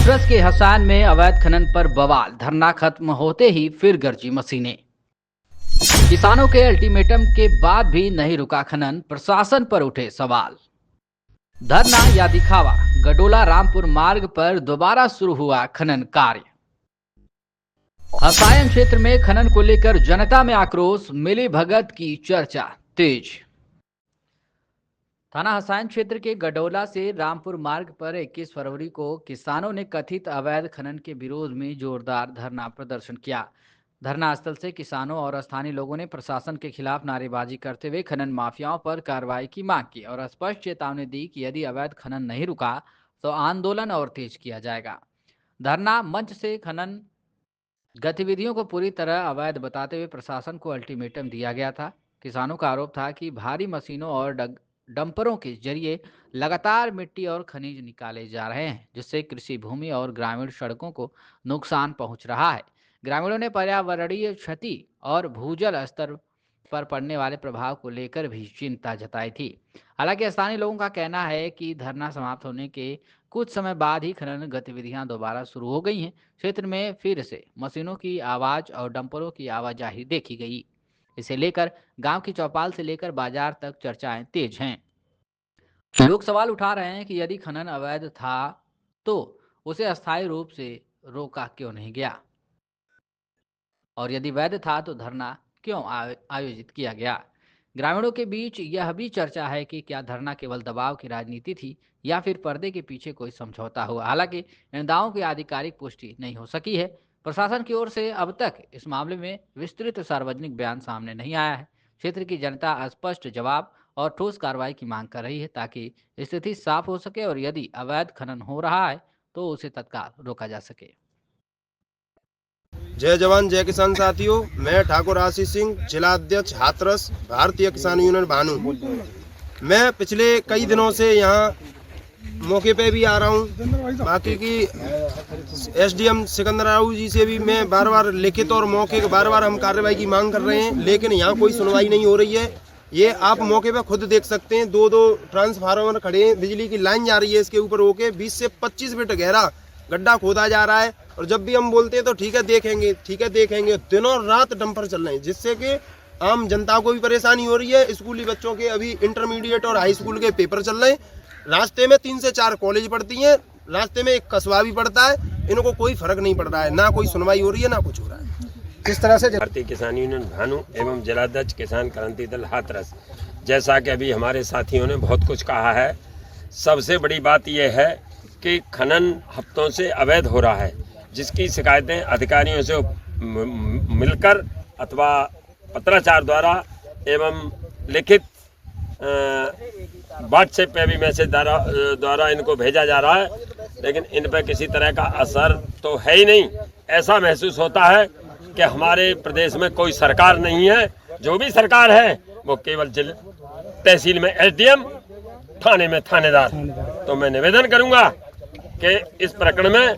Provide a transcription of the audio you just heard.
हाथरस के हसान में अवैध खनन पर बवाल। धरना खत्म होते ही फिर गरजी मशीनें। किसानों के अल्टीमेटम के बाद भी नहीं रुका खनन, प्रशासन पर उठे सवाल। धरना या दिखावा, गडोला रामपुर मार्ग पर दोबारा शुरू हुआ खनन कार्य। हसायन क्षेत्र में खनन को लेकर जनता में आक्रोश, मिली भगत की चर्चा तेज। थाना हसायन क्षेत्र के गडोला से रामपुर मार्ग पर 21 फरवरी को किसानों ने कथित अवैध खनन के विरोध में जोरदार धरना प्रदर्शन किया। धरना स्थल से किसानों और स्थानीय लोगों ने प्रशासन के खिलाफ नारेबाजी करते हुए खनन माफियाओं पर कार्रवाई की मांग की और स्पष्ट चेतावनी दी कि यदि अवैध खनन नहीं रुका तो आंदोलन और तेज किया जाएगा। धरना मंच से खनन गतिविधियों को पूरी तरह अवैध बताते हुए प्रशासन को अल्टीमेटम दिया गया था। किसानों का आरोप था कि भारी मशीनों और डंपरों के जरिए लगातार मिट्टी और खनिज निकाले जा रहे हैं, जिससे कृषि भूमि और ग्रामीण सड़कों को नुकसान पहुंच रहा है। ग्रामीणों ने पर्यावरणीय क्षति और भूजल स्तर पर पड़ने वाले प्रभाव को लेकर भी चिंता जताई थी। हालांकि स्थानीय लोगों का कहना है कि धरना समाप्त होने के कुछ समय बाद ही खनन गतिविधियां दोबारा शुरू हो गई हैं। क्षेत्र में फिर से मशीनों की आवाज और डंपरों की आवाजाही देखी गई। इसे लेकर गांव की चौपाल से लेकर बाजार तक चर्चाएं तेज हैं। लोग सवाल उठा रहे हैं कि यदि खनन अवैध था तो उसे अस्थायी रूप से रोका क्यों नहीं गया, और यदि वैध था तो धरना क्यों आयोजित किया गया। ग्रामीणों के बीच यह भी चर्चा है कि क्या धरना केवल दबाव की राजनीति थी या फिर पर्दे के पीछे कोई समझौता हुआ। हालांकि इन दावों की आधिकारिक पुष्टि नहीं हो सकी है। प्रशासन की ओर से अब तक इस मामले में विस्तृत सार्वजनिक बयान सामने नहीं आया है। क्षेत्र की जनता स्पष्ट जवाब और ठोस कार्रवाई की मांग कर रही है ताकि स्थिति साफ हो सके और यदि अवैध खनन हो रहा है तो उसे तत्काल रोका जा सके। जय जवान जय किसान साथियों, मैं ठाकुर आशीष सिंह, जिला अध्यक्ष हाथरस, भारतीय किसान यूनियन भानु। मैं पिछले कई दिनों से यहाँ मौके पे भी आ रहा हूँ। बाकी की एसडीएम सिकंदर राव जी से भी मैं बार बार लिखित और मौके बार हम कार्रवाई की मांग कर रहे हैं, लेकिन यहाँ कोई सुनवाई नहीं हो रही है। ये आप मौके पे खुद देख सकते हैं, दो ट्रांसफार्मर खड़े हैं, बिजली की लाइन जा रही है इसके ऊपर होके 20 से 25 फीट गहरा गड्ढा खोदा जा रहा है। और जब भी हम बोलते हैं तो ठीक है देखेंगे, दिनों रात डंपर चल रहे हैं, जिससे कि आम जनता को भी परेशानी हो रही है। स्कूली बच्चों के अभी इंटरमीडिएट और हाई स्कूल के पेपर चल रहे हैं। रास्ते में 3 से 4 कॉलेज पड़ती हैं, रास्ते में एक कस्बा भी पड़ता है। इनको कोई फर्क नहीं पड़ रहा है, ना कोई सुनवाई हो रही है, ना कुछ हो रहा है। किस तरह से भारतीय किसान यूनियन भानु एवं जिलाध्यक्ष किसान क्रांति दल हाथरस, जैसा कि अभी हमारे साथियों ने बहुत कुछ कहा है, सबसे बड़ी बात यह है कि खनन हफ्तों से अवैध हो रहा है, जिसकी शिकायतें अधिकारियों से मिलकर अथवा पत्राचार द्वारा एवं लिखित व्हाट्सएप पे भी मैसेज द्वारा इनको भेजा जा रहा है, लेकिन इन पर किसी तरह का असर तो है ही नहीं। ऐसा महसूस होता है कि हमारे प्रदेश में कोई सरकार नहीं है, जो भी सरकार है वो केवल तहसील में एसडीएम, थाने में थानेदार। तो मैं निवेदन करूंगा कि इस प्रकरण में